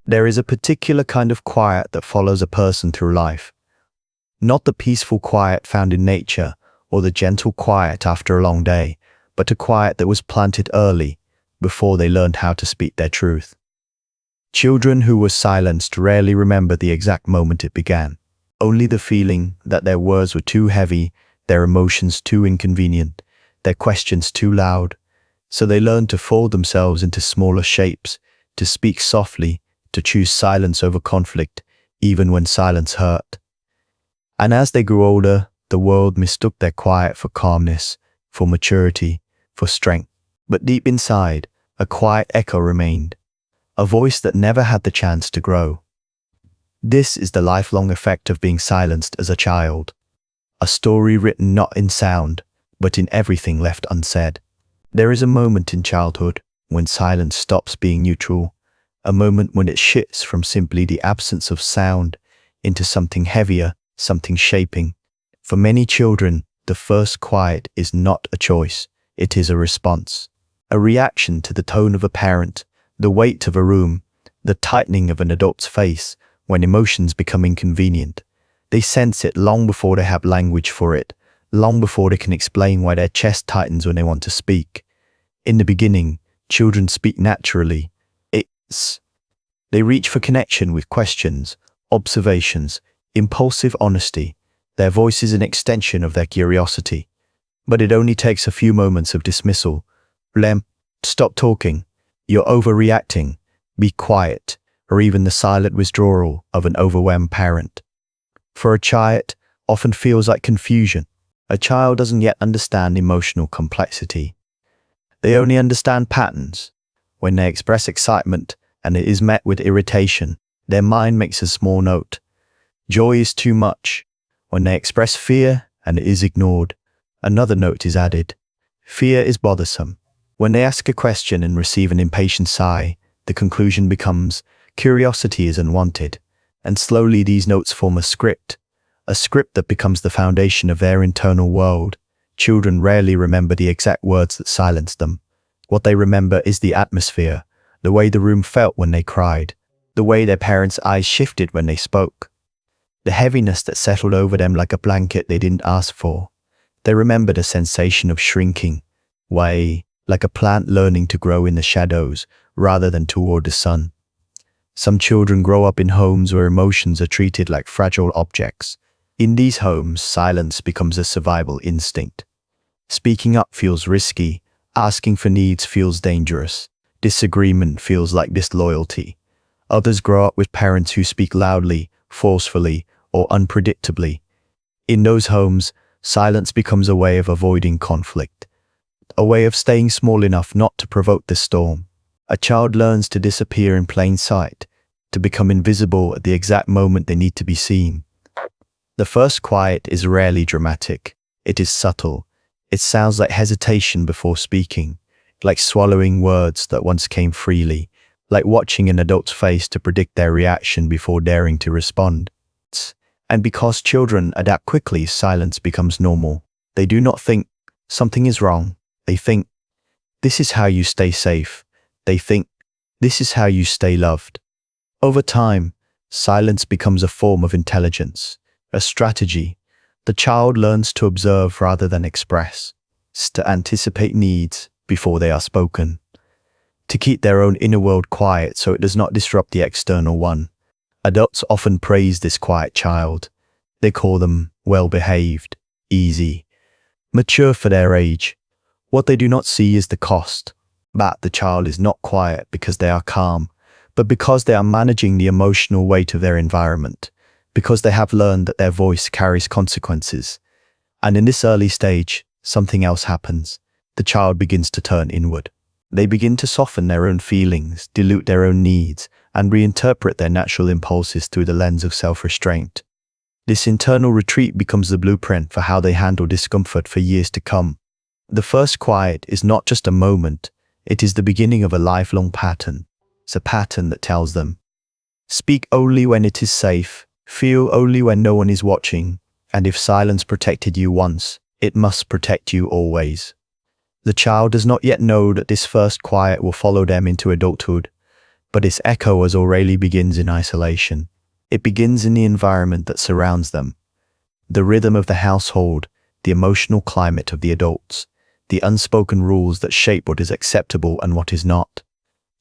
There is a particular kind of quiet that follows a person through life. Not the peaceful quiet found in nature or the gentle quiet after a long day, but a quiet that was planted early, before they learned how to speak their truth. Children who were silenced rarely remember the exact moment it began, only the feeling that their words were too heavy, their emotions too inconvenient, their questions too loud. So they learn to fold themselves into smaller shapes, to speak softly, to choose silence over conflict, even when silence hurt. And as they grew older, the world mistook their quiet for calmness, for maturity, for strength. But deep inside, a quiet echo remained, a voice that never had the chance to grow. This is the lifelong effect of being silenced as a child. A story written not in sound, but in everything left unsaid. There is a moment in childhood when silence stops being neutral, a moment when it shifts from simply the absence of sound into something heavier, something shaping. For many children, the first quiet is not a choice, it is a response. A reaction to the tone of a parent, the weight of a room, the tightening of an adult's face when emotions become inconvenient. They sense it long before they have language for it, long before they can explain why their chest tightens when they want to speak. In the beginning, children speak naturally. They reach for connection with questions, observations, impulsive honesty. Their voice is an extension of their curiosity. But it only takes a few moments of dismissal. Lem, stop talking. You're overreacting. Be quiet. Or even the silent withdrawal of an overwhelmed parent. For a child, often feels like confusion. A child doesn't yet understand emotional complexity. They only understand patterns. When they express excitement and it is met with irritation, their mind makes a small note. Joy is too much. When they express fear and it is ignored, another note is added. Fear is bothersome. When they ask a question and receive an impatient sigh, the conclusion becomes, curiosity is unwanted. And slowly these notes form a script that becomes the foundation of their internal world. Children rarely remember the exact words that silenced them. What they remember is the atmosphere, the way the room felt when they cried, the way their parents' eyes shifted when they spoke, the heaviness that settled over them like a blanket they didn't ask for. They remember the sensation of shrinking, like a plant learning to grow in the shadows rather than toward the sun. Some children grow up in homes where emotions are treated like fragile objects. In these homes, silence becomes a survival instinct. Speaking up feels risky, asking for needs feels dangerous, disagreement feels like disloyalty. Others grow up with parents who speak loudly, forcefully, or unpredictably. In those homes, silence becomes a way of avoiding conflict, a way of staying small enough not to provoke the storm. A child learns to disappear in plain sight, to become invisible at the exact moment they need to be seen. The first quiet is rarely dramatic. It is subtle. It sounds like hesitation before speaking, like swallowing words that once came freely, like watching an adult's face to predict their reaction before daring to respond. And because children adapt quickly, silence becomes normal. They do not think, something is wrong. They think, this is how you stay safe. They think, this is how you stay loved. Over time, silence becomes a form of intelligence, a strategy. The child learns to observe rather than express, to anticipate needs before they are spoken, to keep their own inner world quiet so it does not disrupt the external one. Adults often praise this quiet child. They call them well-behaved, easy, mature for their age. What they do not see is the cost. That the child is not quiet because they are calm, but because they are managing the emotional weight of their environment, because they have learned that their voice carries consequences. And in this early stage, something else happens. The child begins to turn inward. They begin to soften their own feelings, dilute their own needs, and reinterpret their natural impulses through the lens of self-restraint. This internal retreat becomes the blueprint for how they handle discomfort for years to come. The first quiet is not just a moment, it is the beginning of a lifelong pattern. It's a pattern that tells them, speak only when it is safe, feel only when no one is watching, and if silence protected you once, it must protect you always. The child does not yet know that this first quiet will follow them into adulthood. but its echo as already begins in isolation. It begins in the environment that surrounds them. The rhythm of the household, the emotional climate of the adults, the unspoken rules that shape what is acceptable and what is not.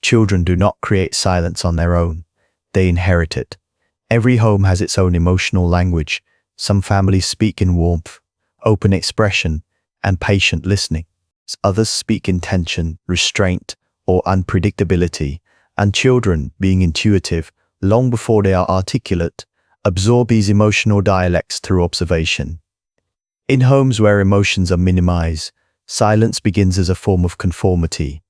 Children do not create silence on their own. They inherit it. Every home has its own emotional language. Some families speak in warmth, open expression, and patient listening. Others speak in tension, restraint, or unpredictability, and children, being intuitive, long before they are articulate, absorb these emotional dialects through observation. In homes where emotions are minimized, silence begins as a form of conformity.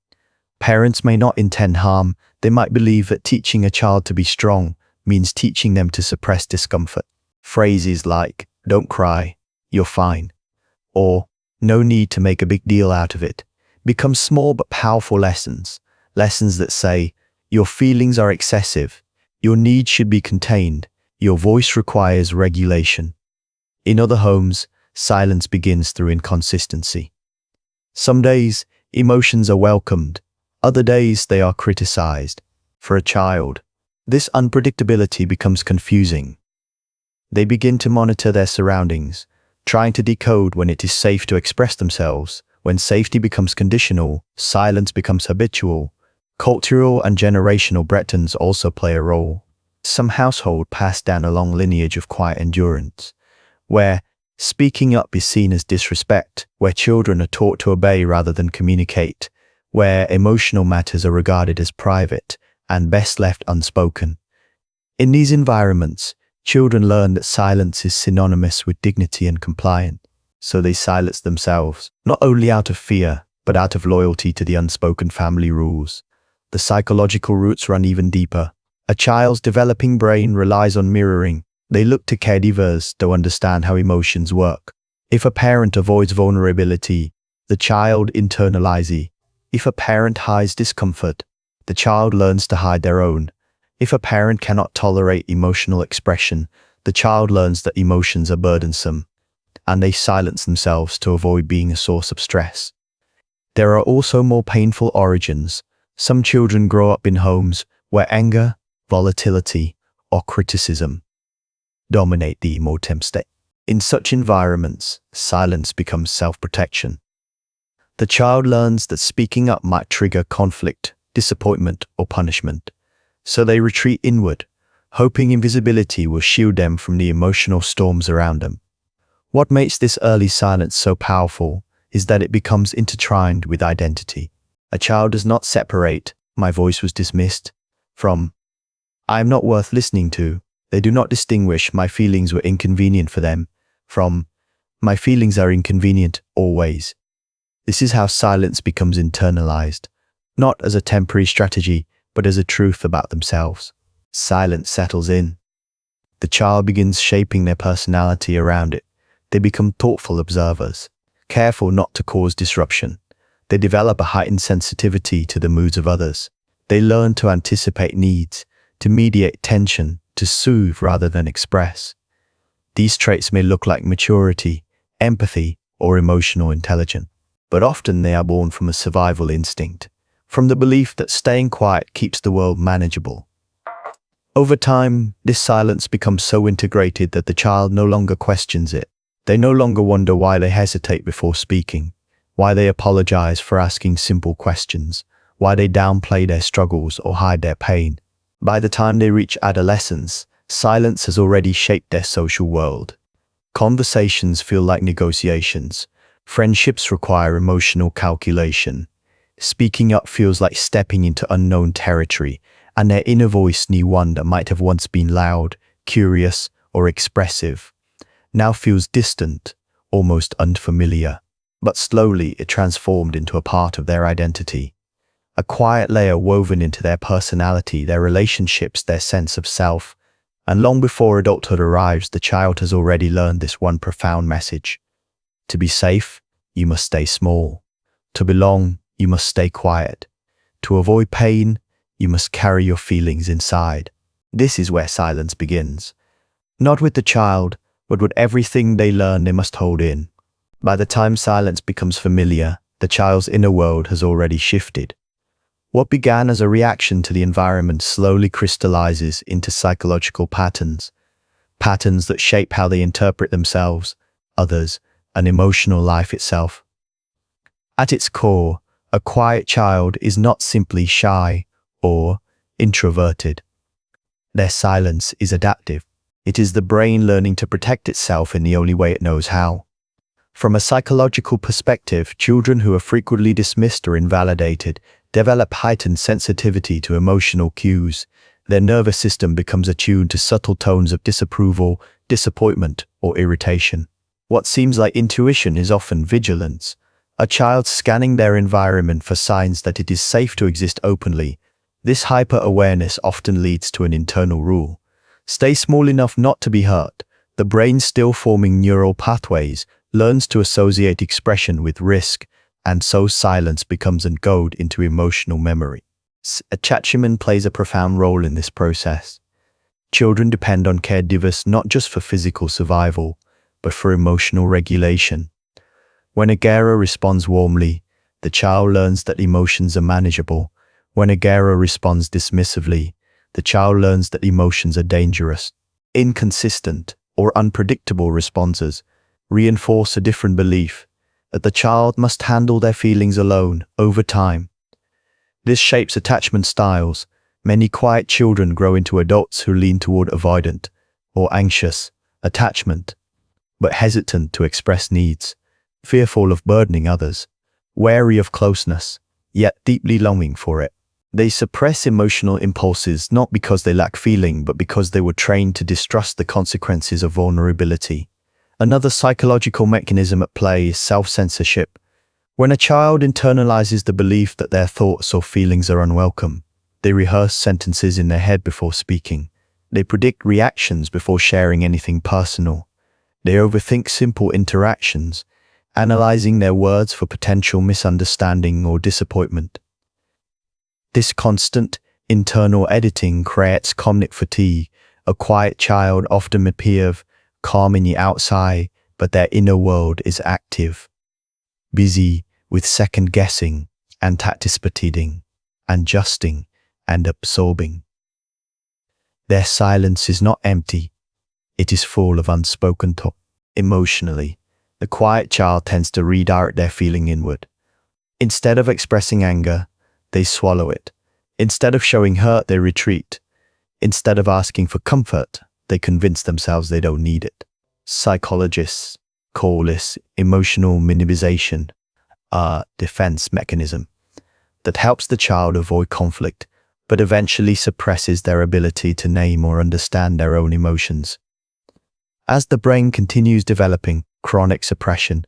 Parents may not intend harm. They might believe that teaching a child to be strong means teaching them to suppress discomfort. Phrases like, "Don't cry, you're fine," or "No need to make a big deal out of it," become small but powerful lessons. Lessons that say, "Your feelings are excessive. Your needs should be contained. Your voice requires regulation." In other homes, silence begins through inconsistency. Some days, emotions are welcomed. Other days, they are criticized. For a child, this unpredictability becomes confusing. They begin to monitor their surroundings, trying to decode when it is safe to express themselves. When safety becomes conditional, silence becomes habitual. Cultural and generational patterns also play a role. Some households pass down a long lineage of quiet endurance, where speaking up is seen as disrespect, where children are taught to obey rather than communicate, where emotional matters are regarded as private and best left unspoken. In these environments, children learn that silence is synonymous with dignity and compliance, so they silence themselves, not only out of fear, but out of loyalty to the unspoken family rules. The psychological roots run even deeper. A child's developing brain relies on mirroring. They look to caregivers to understand how emotions work. If a parent avoids vulnerability, the child internalizes it. If a parent hides discomfort, the child learns to hide their own. If a parent cannot tolerate emotional expression, the child learns that emotions are burdensome, and they silence themselves to avoid being a source of stress. There are also more painful origins. Some children grow up in homes where anger, volatility, or criticism dominate the emotive state. In such environments, silence becomes self-protection. The child learns that speaking up might trigger conflict, disappointment, or punishment, so they retreat inward, hoping invisibility will shield them from the emotional storms around them. What makes this early silence so powerful is that it becomes intertwined with identity. A child does not separate "my voice was dismissed" from "I am not worth listening to." They do not distinguish "my feelings were inconvenient for them" from "my feelings are inconvenient always." This is how silence becomes internalized, not as a temporary strategy, but as a truth about themselves. Silence settles in. The child begins shaping their personality around it. They become thoughtful observers, careful not to cause disruption. They develop a heightened sensitivity to the moods of others. They learn to anticipate needs, to mediate tension, to soothe rather than express. These traits may look like maturity, empathy, or emotional intelligence, but often they are born from a survival instinct, from the belief that staying quiet keeps the world manageable. Over time, this silence becomes so integrated that the child no longer questions it. They no longer wonder why they hesitate before speaking, why they apologize for asking simple questions, why they downplay their struggles or hide their pain. By the time they reach adolescence, silence has already shaped their social world. Conversations feel like negotiations. Friendships require emotional calculation. Speaking up feels like stepping into unknown territory, and their inner voice, new one that might have once been loud, curious, or expressive, now feels distant, almost unfamiliar. But slowly it transformed into a part of their identity. A quiet layer woven into their personality, their relationships, their sense of self. And long before adulthood arrives, the child has already learned this one profound message. To be safe, you must stay small. To belong, you must stay quiet. To avoid pain, you must carry your feelings inside. This is where silence begins. Not with the child, but with everything they learn they must hold in. By the time silence becomes familiar, the child's inner world has already shifted. What began as a reaction to the environment slowly crystallizes into psychological patterns, patterns that shape how they interpret themselves, others, and emotional life itself. At its core, a quiet child is not simply shy or introverted. Their silence is adaptive. It is the brain learning to protect itself in the only way it knows how. From a psychological perspective, children who are frequently dismissed or invalidated develop heightened sensitivity to emotional cues. Their nervous system becomes attuned to subtle tones of disapproval, disappointment, or irritation. What seems like intuition is often vigilance, a child scanning their environment for signs that it is safe to exist openly. This hyper-awareness often leads to an internal rule. Stay small enough not to be hurt. The brain, still forming neural pathways, learns to associate expression with risk, and so silence becomes encoded into emotional memory. Attachment plays a profound role in this process. Children depend on caregivers not just for physical survival, but for emotional regulation. When a carer responds warmly, the child learns that emotions are manageable. When a carer responds dismissively, the child learns that emotions are dangerous. Inconsistent or unpredictable responses reinforce a different belief that the child must handle their feelings alone over time. This shapes attachment styles. Many quiet children grow into adults who lean toward avoidant or anxious attachment, but hesitant to express needs, fearful of burdening others, wary of closeness, yet deeply longing for it. They suppress emotional impulses not because they lack feeling, but because they were trained to distrust the consequences of vulnerability. Another psychological mechanism at play is self-censorship. When a child internalizes the belief that their thoughts or feelings are unwelcome, they rehearse sentences in their head before speaking. They predict reactions before sharing anything personal. They overthink simple interactions, analyzing their words for potential misunderstanding or disappointment. This constant internal editing creates cognitive fatigue. A quiet child often appears calm in the outside, but their inner world is active, busy with second-guessing, anticipating, adjusting, and absorbing. Their silence is not empty, it is full of unspoken talk. Emotionally, the quiet child tends to redirect their feeling inward. Instead of expressing anger, they swallow it. Instead of showing hurt, they retreat. Instead of asking for comfort, they convince themselves they don't need it. Psychologists call this emotional minimization, a defense mechanism that helps the child avoid conflict, but eventually suppresses their ability to name or understand their own emotions. As the brain continues developing, chronic suppression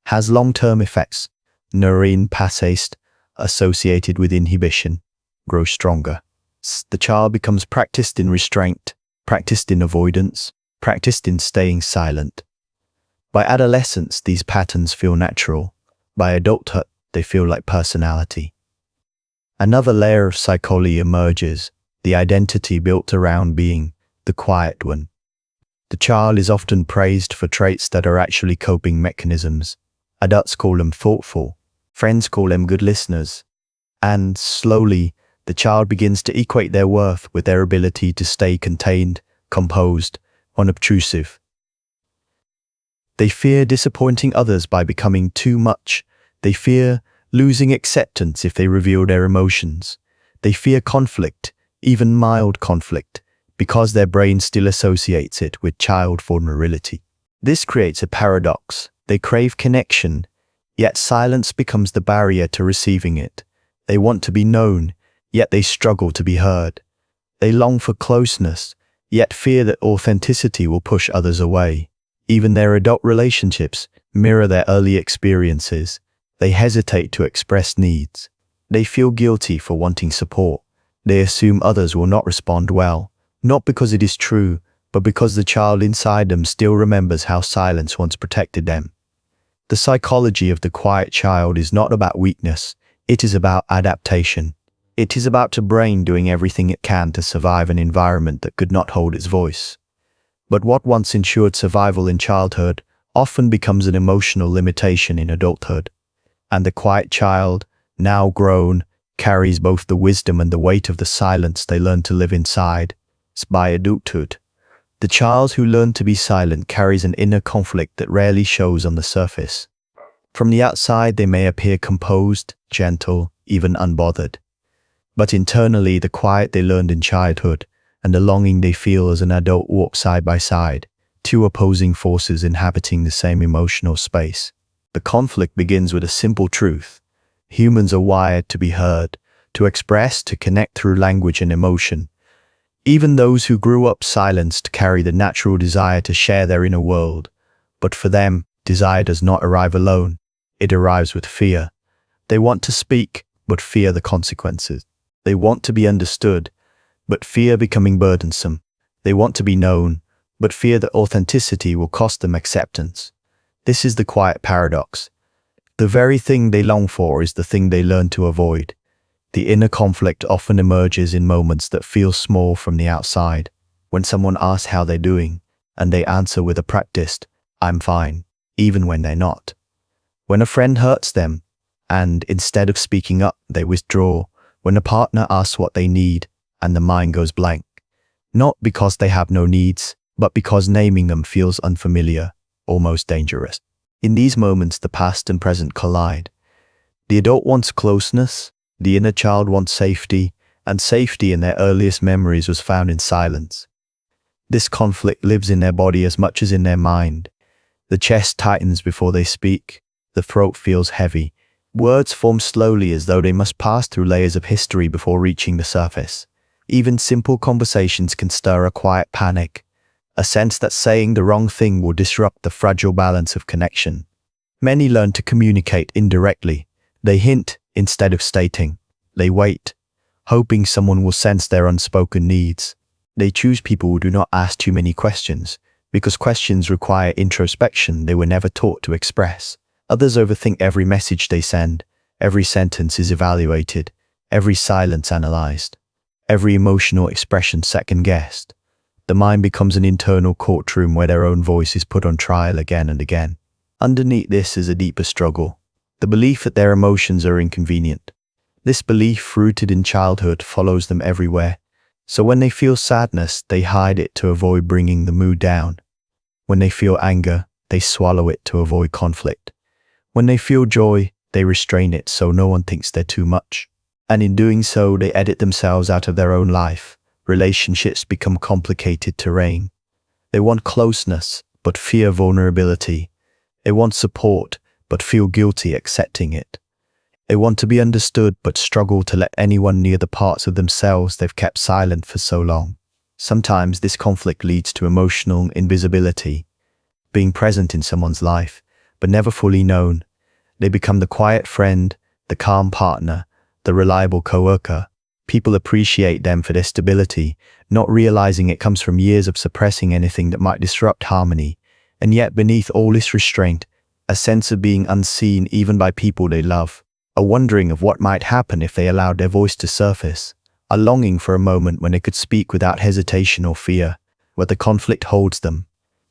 has long-term effects. Neuron pathways associated with inhibition grow stronger. The child becomes practiced in restraint, practiced in avoidance, practiced in staying silent. By adolescence, these patterns feel natural. By adulthood, they feel like personality. Another layer of psychology emerges, the identity built around being the quiet one. The child is often praised for traits that are actually coping mechanisms. Adults call them thoughtful, friends call them good listeners, and slowly, the child begins to equate their worth with their ability to stay contained, composed, unobtrusive. They fear disappointing others by becoming too much. They fear losing acceptance if they reveal their emotions. They fear conflict, even mild conflict, because their brain still associates it with child vulnerability. This creates a paradox. They crave connection, yet silence becomes the barrier to receiving it. They want to be known, yet they struggle to be heard. They long for closeness, yet fear that authenticity will push others away. Even their adult relationships mirror their early experiences. They hesitate to express needs. They feel guilty for wanting support. They assume others will not respond well, not because it is true, but because the child inside them still remembers how silence once protected them. The psychology of the quiet child is not about weakness, it is about adaptation. It is about the brain doing everything it can to survive an environment that could not hold its voice. But what once ensured survival in childhood often becomes an emotional limitation in adulthood. And the quiet child, now grown, carries both the wisdom and the weight of the silence they learn to live inside. By adulthood, the child who learned to be silent carries an inner conflict that rarely shows on the surface. From the outside, they may appear composed, gentle, even unbothered. But internally, the quiet they learned in childhood and the longing they feel as an adult walk side by side, two opposing forces inhabiting the same emotional space. The conflict begins with a simple truth. Humans are wired to be heard, to express, to connect through language and emotion. Even those who grew up silenced carry the natural desire to share their inner world. But for them, desire does not arrive alone. It arrives with fear. They want to speak, but fear the consequences. They want to be understood, but fear becoming burdensome. They want to be known, but fear that authenticity will cost them acceptance. This is the quiet paradox. The very thing they long for is the thing they learn to avoid. The inner conflict often emerges in moments that feel small from the outside, when someone asks how they're doing, and they answer with a practiced, "I'm fine," even when they're not. When a friend hurts them, and instead of speaking up, they withdraw. When a partner asks what they need, and the mind goes blank. Not because they have no needs, but because naming them feels unfamiliar, almost dangerous. In these moments, the past and present collide. The adult wants closeness, the inner child wants safety, and safety in their earliest memories was found in silence. This conflict lives in their body as much as in their mind. The chest tightens before they speak, the throat feels heavy. Words form slowly as though they must pass through layers of history before reaching the surface. Even simple conversations can stir a quiet panic, a sense that saying the wrong thing will disrupt the fragile balance of connection. Many learn to communicate indirectly. They hint instead of stating. They wait, hoping someone will sense their unspoken needs. They choose people who do not ask too many questions, because questions require introspection they were never taught to express. Others overthink every message they send. Every sentence is evaluated, every silence analyzed, every emotional expression second-guessed. The mind becomes an internal courtroom where their own voice is put on trial again and again. Underneath this is a deeper struggle, the belief that their emotions are inconvenient. This belief, rooted in childhood, follows them everywhere. So when they feel sadness, they hide it to avoid bringing the mood down. When they feel anger, they swallow it to avoid conflict. When they feel joy, they restrain it so no one thinks they're too much. And in doing so, they edit themselves out of their own life. Relationships become complicated terrain. They want closeness, but fear vulnerability. They want support, but feel guilty accepting it. They want to be understood, but struggle to let anyone near the parts of themselves they've kept silent for so long. Sometimes this conflict leads to emotional invisibility, being present in someone's life, but never fully known. They become the quiet friend, the calm partner, the reliable coworker. People appreciate them for their stability, not realizing it comes from years of suppressing anything that might disrupt harmony. And yet beneath all this restraint, a sense of being unseen even by people they love, a wondering of what might happen if they allowed their voice to surface, a longing for a moment when they could speak without hesitation or fear, where the conflict holds them.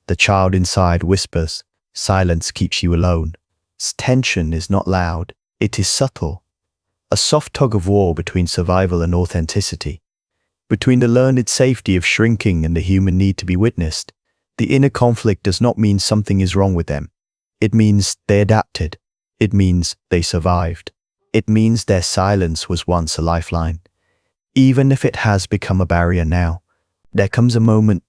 The child inside whispers, "Silence keeps you alone." Tension is not loud, it is subtle. A soft tug of war between survival and authenticity. Between the learned safety of shrinking and the human need to be witnessed. The inner conflict does not mean something is wrong with them. It means they adapted. It means they survived. It means their silence was once a lifeline. Even if it has become a barrier now, there comes a moment,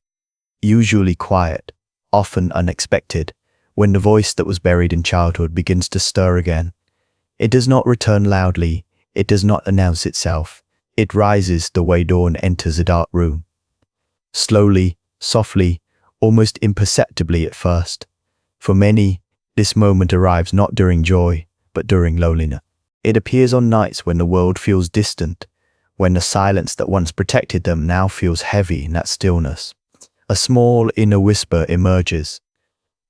usually quiet, often unexpected, when the voice that was buried in childhood begins to stir again. It does not return loudly. It does not announce itself. It rises the way dawn enters a dark room. Slowly, softly, almost imperceptibly at first. For many, this moment arrives not during joy, but during loneliness. It appears on nights when the world feels distant, when the silence that once protected them now feels heavy in that stillness. A small inner whisper emerges.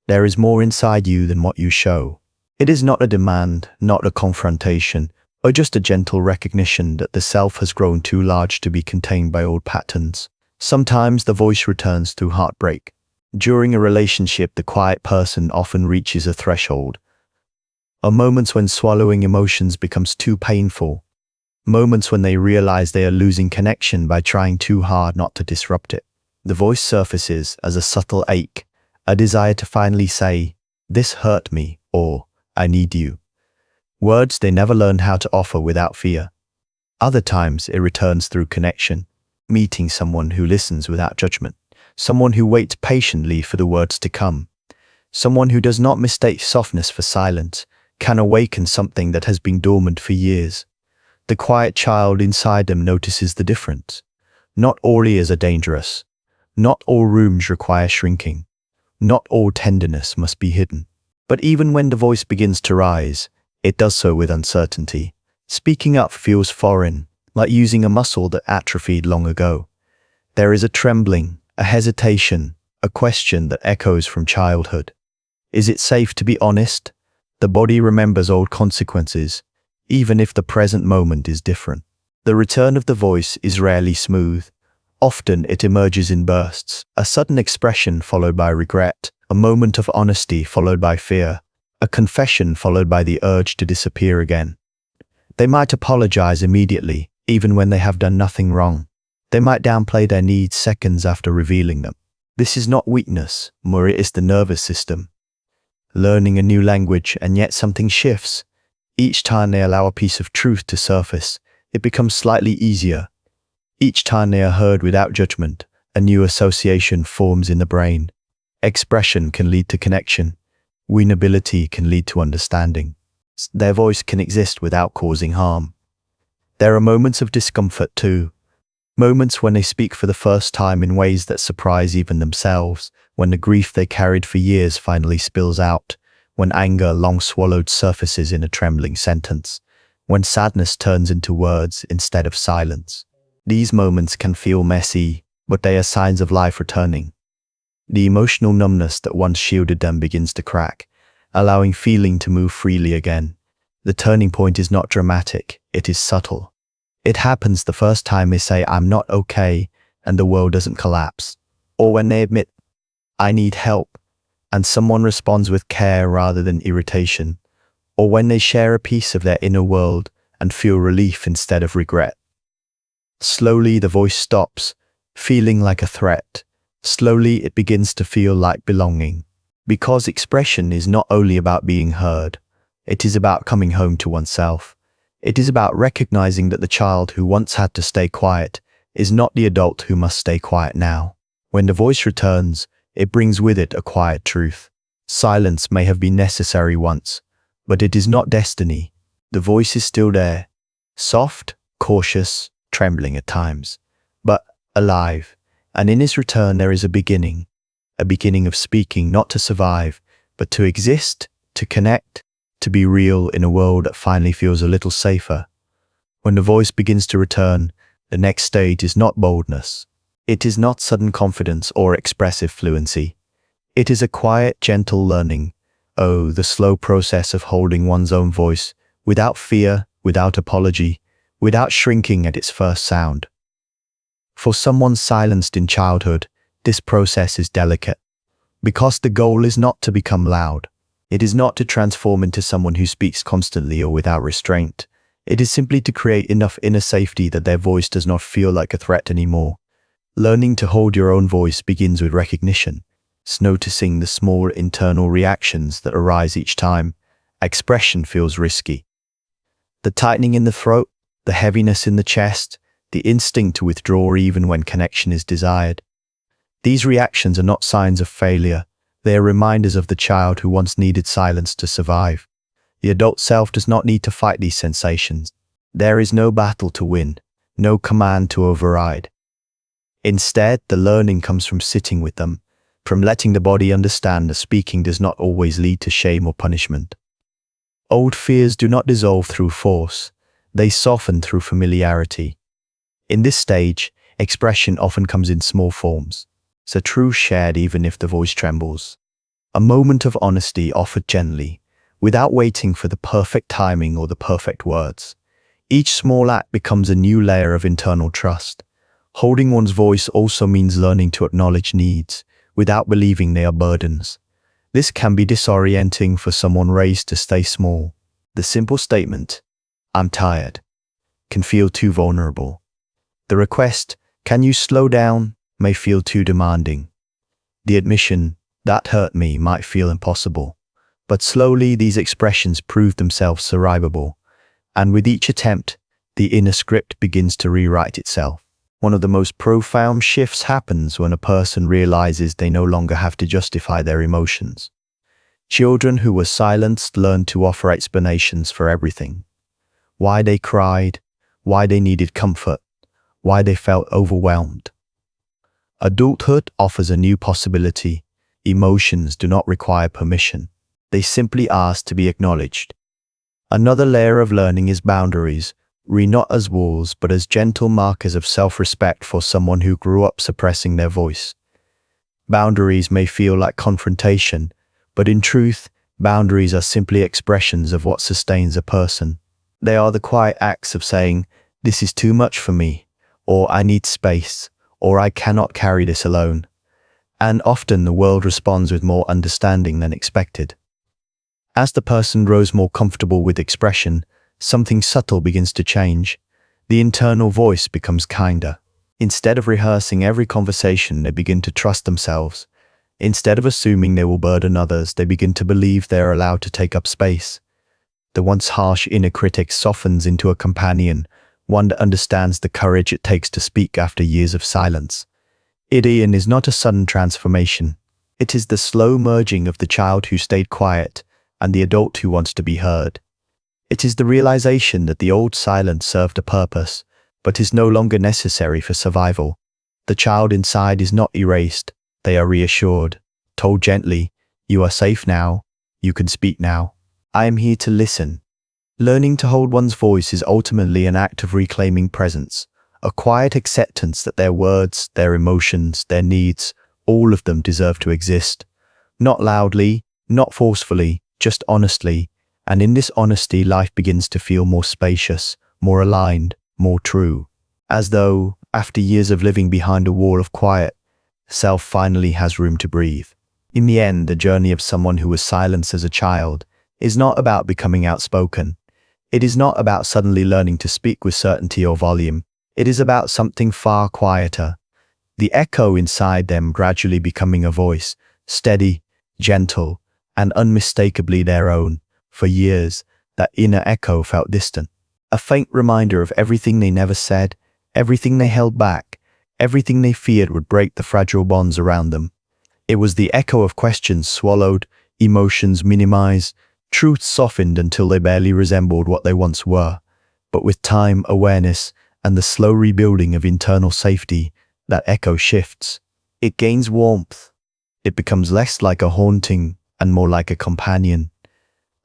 There is more inside you than what you show. It is not a demand, not a confrontation, or just a gentle recognition that the self has grown too large to be contained by old patterns. Sometimes the voice returns through heartbreak. During a relationship, the quiet person often reaches a threshold. Are moments when swallowing emotions becomes too painful. moments when they realize they are losing connection by trying too hard not to disrupt it. The voice surfaces as a subtle ache, a desire to finally say, "This hurt me," or "I need you." Words they never learned how to offer without fear. Other times it returns through connection, meeting someone who listens without judgment, someone who waits patiently for the words to come, someone who does not mistake softness for silence, can awaken something that has been dormant for years. The quiet child inside them notices the difference. Not all ears are dangerous. Not all rooms require shrinking. Not all tenderness must be hidden. But even when the voice begins to rise, it does so with uncertainty. Speaking up feels foreign, like using a muscle that atrophied long ago. There is a trembling, a hesitation, a question that echoes from childhood. Is it safe to be honest? The body remembers old consequences, even if the present moment is different. The return of the voice is rarely smooth. Often it emerges in bursts, a sudden expression followed by regret, a moment of honesty followed by fear, a confession followed by the urge to disappear again. They might apologize immediately, even when they have done nothing wrong. They might downplay their needs seconds after revealing them. This is not weakness, more it is the nervous system. Learning a new language, and yet something shifts. Each time they allow a piece of truth to surface, it becomes slightly easier. Each time they are heard without judgment, a new association forms in the brain. Expression can lead to connection. Winnability can lead to understanding. Their voice can exist without causing harm. There are moments of discomfort too. Moments when they speak for the first time in ways that surprise even themselves, when the grief they carried for years finally spills out, when anger long swallowed surfaces in a trembling sentence, when sadness turns into words instead of silence. These moments can feel messy, but they are signs of life returning. The emotional numbness that once shielded them begins to crack, allowing feeling to move freely again. The turning point is not dramatic, it is subtle. It happens the first time they say, "I'm not okay," and the world doesn't collapse. Or when they admit, "I need help," and someone responds with care rather than irritation. Or when they share a piece of their inner world and feel relief instead of regret. Slowly the voice stops, feeling like a threat. Slowly it begins to feel like belonging. Because expression is not only about being heard, it is about coming home to oneself. It is about recognizing that the child who once had to stay quiet is not the adult who must stay quiet now. When the voice returns, it brings with it a quiet truth. Silence may have been necessary once, but it is not destiny. The voice is still there, soft, cautious, trembling at times, but alive. And in its return there is a beginning of speaking not to survive, but to exist, to connect, to be real in a world that finally feels a little safer. When the voice begins to return, the next stage is not boldness. It is not sudden confidence or expressive fluency. It is a quiet, gentle learning. Oh, the slow process of holding one's own voice, without fear, without apology, without shrinking at its first sound. For someone silenced in childhood, this process is delicate, because the goal is not to become loud. It is not to transform into someone who speaks constantly or without restraint. It is simply to create enough inner safety that their voice does not feel like a threat anymore. Learning to hold your own voice begins with recognition. It's noticing the small internal reactions that arise each time expression feels risky. The tightening in the throat, the heaviness in the chest, the instinct to withdraw even when connection is desired. These reactions are not signs of failure. They are reminders of the child who once needed silence to survive. The adult self does not need to fight these sensations. There is no battle to win, no command to override. Instead, the learning comes from sitting with them, from letting the body understand that speaking does not always lead to shame or punishment. Old fears do not dissolve through force. They soften through familiarity. In this stage, expression often comes in small forms. It's a truth shared even if the voice trembles. A moment of honesty offered gently, without waiting for the perfect timing or the perfect words. Each small act becomes a new layer of internal trust. Holding one's voice also means learning to acknowledge needs, without believing they are burdens. This can be disorienting for someone raised to stay small. The simple statement, "I'm tired," can feel too vulnerable. The request, "Can you slow down?" may feel too demanding. The admission, "That hurt me," might feel impossible. But slowly these expressions prove themselves survivable, and with each attempt, the inner script begins to rewrite itself. One of the most profound shifts happens when a person realizes they no longer have to justify their emotions. Children who were silenced learn to offer explanations for everything. Why they cried, why they needed comfort, why they felt overwhelmed. Adulthood offers a new possibility. Emotions do not require permission. They simply ask to be acknowledged. Another layer of learning is boundaries, not as walls but as gentle markers of self-respect for someone who grew up suppressing their voice. Boundaries may feel like confrontation, but in truth, boundaries are simply expressions of what sustains a person. They are the quiet acts of saying, "This is too much for me," or "I need space," or "I cannot carry this alone." And often the world responds with more understanding than expected. As the person grows more comfortable with expression, something subtle begins to change. The internal voice becomes kinder. Instead of rehearsing every conversation, they begin to trust themselves. Instead of assuming they will burden others, they begin to believe they are allowed to take up space. The once harsh inner critic softens into a companion, one that understands the courage it takes to speak after years of silence. It is not a sudden transformation. It is the slow merging of the child who stayed quiet and the adult who wants to be heard. It is the realization that the old silence served a purpose, but is no longer necessary for survival. The child inside is not erased. They are reassured, told gently, "You are safe now. You can speak now. I am here to listen." Learning to hold one's voice is ultimately an act of reclaiming presence, a quiet acceptance that their words, their emotions, their needs, all of them deserve to exist. Not loudly, not forcefully, just honestly. And in this honesty, life begins to feel more spacious, more aligned, more true. As though, after years of living behind a wall of quiet, self finally has room to breathe. In the end, the journey of someone who was silenced as a child is not about becoming outspoken. It is not about suddenly learning to speak with certainty or volume. It is about something far quieter. The echo inside them gradually becoming a voice, steady, gentle, and unmistakably their own. For years, that inner echo felt distant, a faint reminder of everything they never said, everything they held back, everything they feared would break the fragile bonds around them. It was the echo of questions swallowed, emotions minimized, truths softened until they barely resembled what they once were. But with time, awareness, and the slow rebuilding of internal safety, that echo shifts. It gains warmth. It becomes less like a haunting and more like a companion.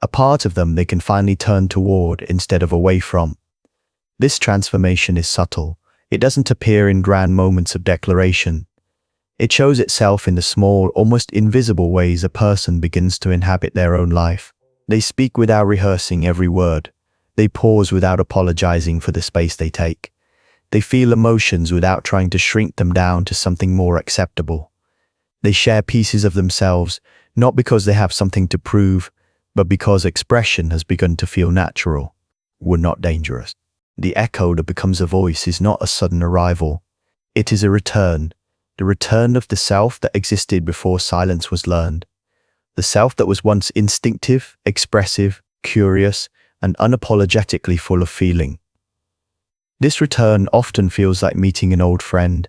A part of them they can finally turn toward instead of away from. This transformation is subtle. It doesn't appear in grand moments of declaration. It shows itself in the small, almost invisible ways a person begins to inhabit their own life. They speak without rehearsing every word. They pause without apologizing for the space they take. They feel emotions without trying to shrink them down to something more acceptable. They share pieces of themselves, not because they have something to prove, but because expression has begun to feel natural, not dangerous. The echo that becomes a voice is not a sudden arrival. It is a return, the return of the self that existed before silence was learned. The self that was once instinctive, expressive, curious, and unapologetically full of feeling. This return often feels like meeting an old friend,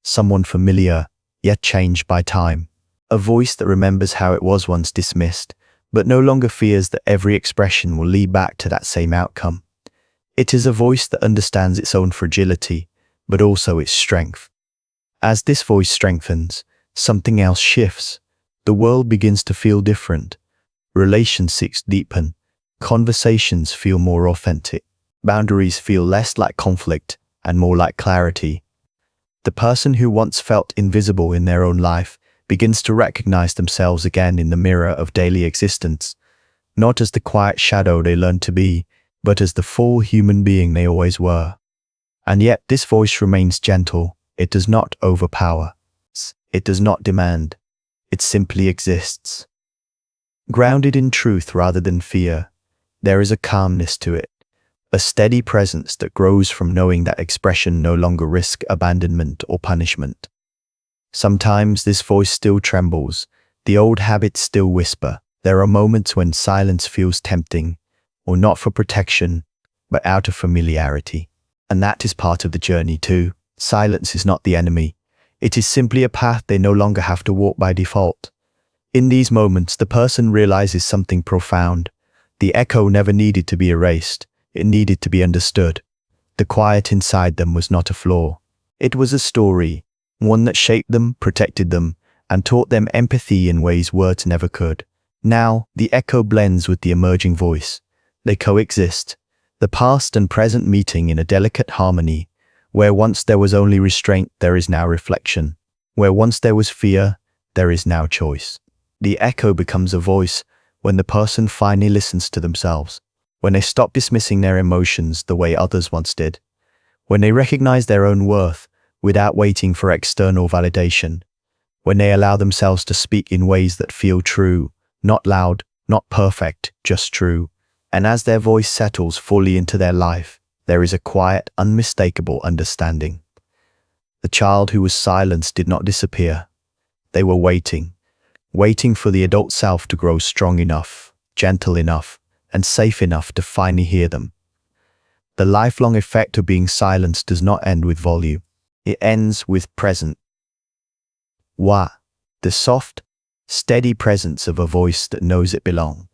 someone familiar, yet changed by time. A voice that remembers how it was once dismissed, but no longer fears that every expression will lead back to that same outcome. It is a voice that understands its own fragility, but also its strength. As this voice strengthens, something else shifts. The world begins to feel different. Relationships deepen. Conversations feel more authentic. Boundaries feel less like conflict and more like clarity. The person who once felt invisible in their own life begins to recognize themselves again in the mirror of daily existence, not as the quiet shadow they learned to be, but as the full human being they always were. And yet this voice remains gentle. It does not overpower. It does not demand. It simply exists. Grounded in truth rather than fear, there is a calmness to it, A steady presence that grows from knowing that expression no longer risks abandonment or punishment. Sometimes this voice still trembles, the old habits still whisper. There are moments when silence feels tempting, or not for protection, but out of familiarity. And that is part of the journey too. Silence is not the enemy. It is simply a path they no longer have to walk by default. In these moments, the person realizes something profound. The echo never needed to be erased. It needed to be understood. The quiet inside them was not a flaw. It was a story, one that shaped them, protected them, and taught them empathy in ways words never could. Now, the echo blends with the emerging voice. They coexist, the past and present meeting in a delicate harmony. Where once there was only restraint, there is now reflection. Where once there was fear, there is now choice. The echo becomes a voice when the person finally listens to themselves, when they stop dismissing their emotions the way others once did, when they recognize their own worth without waiting for external validation, when they allow themselves to speak in ways that feel true, not loud, not perfect, just true. And as their voice settles fully into their life, there is a quiet, unmistakable understanding. The child who was silenced did not disappear. They were waiting for the adult self to grow strong enough, gentle enough, and safe enough to finally hear them. The lifelong effect of being silenced does not end with volume. It ends with presence. The soft, steady presence of a voice that knows it belongs.